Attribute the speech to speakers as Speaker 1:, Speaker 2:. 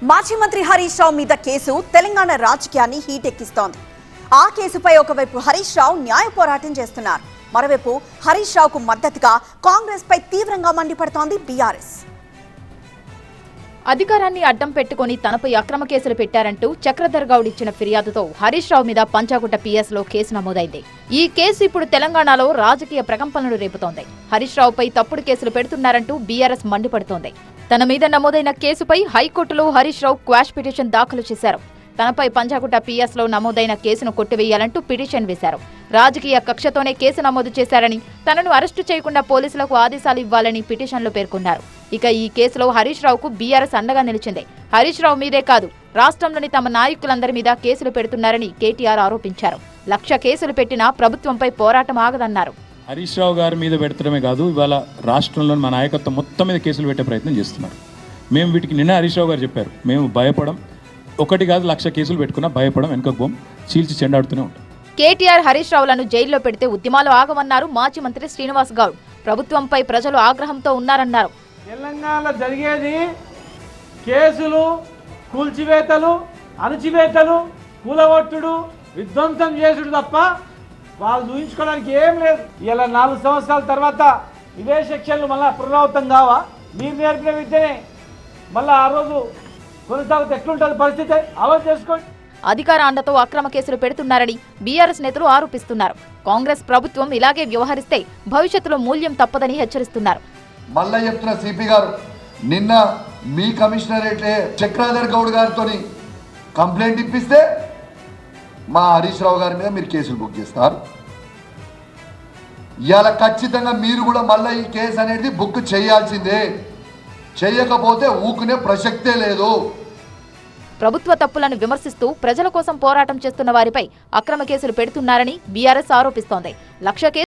Speaker 1: మాజీ మంత్రి హరీష్ రావు మీద కేసు తెలంగాణ రాజకీయాన్ని హీటెక్కిస్తోంది. ఆ కేసుపై ఒకవైపు హరీష్ రావు న్యాయ పోరాటం చేస్తున్నారు. మరోవైపు హరీష్ రావుకు మద్దతుగా కాంగ్రెస్ పై తీవ్రంగా మండిపడుతోంది బీఆర్ఎస్.
Speaker 2: అధికారాన్ని అడ్డం పెట్టుకుని తనపై అక్రమ కేసులు పెట్టారంటూ చక్రధర్ గౌడ్ ఇచ్చిన ఫిర్యాదుతో హరీష్ రావు మీద పంచాగుట్ట పిఎస్ లో కేసు నమోదైంది. ఈ కేసు ఇప్పుడు తెలంగాణలో రాజకీయ ప్రకంపనలు రేపుతోంది. హరీష్ రావుపై తప్పుడు కేసులు పెడుతున్నారంటూ బీఆర్ఎస్ మండిపడుతోంది. తన మీద నమోదైన కేసుపై హైకోర్టులో హరీష్ రావు క్వాష్ పిటిషన్ దాఖలు చేశారు. తనపై పంచాగుట్ట పిఎస్ లో నమోదైన కేసును కొట్టివేయాలంటూ పిటిషన్ వేశారు. రాజకీయ కక్షతోనే కేసు నమోదు చేశారని, తనను అరెస్టు చేయకుండా పోలీసులకు ఆదేశాలు ఇవ్వాలని పిటిషన్లో పేర్కొన్నారు. ఇక ఈ కేసులో హరీష్ రావుకు బీఆర్ఎస్ అండగా నిలిచింది. హరీష్ రావు మీదే కాదు, రాష్ట్రంలోని తమ నాయకులందరి మీద కేసులు పెడుతున్నారని కేటీఆర్ ఆరోపించారు. 1,00,000 కేసులు పెట్టినా ప్రభుత్వంపై పోరాటం ఆగదన్నారు.
Speaker 3: హరీష్ రావు గారి మీద పెడతడమే కాదు, ఇవాళ రాష్ట్రంలోని మా నాయకత్వం మొత్తం మీద కేసులు పెట్టే ప్రయత్నం చేస్తున్నారు. మేము వీటికి నిన్న హరీష్ రావు గారు చెప్పారు, మేము భయపడం, ఒకటి కాదు 1,00,000 కేసులు పెట్టుకున్నా భయపడం, వెనుకకు పోం, చీల్చి చెండాడుతూనే ఉంటాం.
Speaker 2: కేటీఆర్ హరీష్ రావులను జైల్లో పెడితే ఉద్యమాలు ఆగమన్నారు మాజీ మంత్రి శ్రీనివాస్ గౌడ్. ప్రభుత్వంపై ప్రజలు ఆగ్రహంతో ఉన్నారన్నారు.
Speaker 4: తెలంగాణలో జరిగేది కేసులు, కూల్చివేతలు, అణచివేతలు, కూలగొట్టుడు, విధ్వంసం చేసుడు తప్ప వాళ్ళు ఊహించుకోవడానికి ఏం లేదు. ఇలా 4 సంవత్సరాల తర్వాత ఇదే సెక్షన్లు మళ్ళీ పునరావృతం కావా? మీరు నేర్పిన విద్యనే మళ్ళీ ఆ రోజు కొనసాగితే ఎట్లుంటుంది పరిస్థితి? అమలు చేసుకోండి.
Speaker 2: అధికార అండతో అక్రమ కేసులు పెడుతున్నారని బీఆర్ఎస్ నేతలు ఆరోపిస్తున్నారు. కాంగ్రెస్ ప్రభుత్వం ఇలాగే వ్యవహరిస్తే భవిష్యత్తులో మూల్యం తప్పదని హెచ్చరిస్తున్నారు.
Speaker 5: మళ్ళా చెప్తున్న సిపి గారు, నిన్న మీ కమిషనరేటే చక్రధర్ గౌడ్ గారితో కంప్లైంట్ ఇప్పిస్తే మా హరీష్ రావు గారి మీద మీరు కేసులు బుక్ చేస్తారు. ఇవాళ ఖచ్చితంగా మీరు కూడా మళ్ళీ ఈ కేసు అనేది బుక్ చేయాల్సిందే. చేయకపోతే ఊకునే ప్రసక్తే లేదు.
Speaker 2: ప్రభుత్వ తప్పులను విమర్శిస్తూ ప్రజల కోసం పోరాటం చేస్తున్న వారిపై అక్రమ కేసులు పెడుతున్నారని బీఆర్ఎస్ ఆరోపిస్తోంది. 1,00,000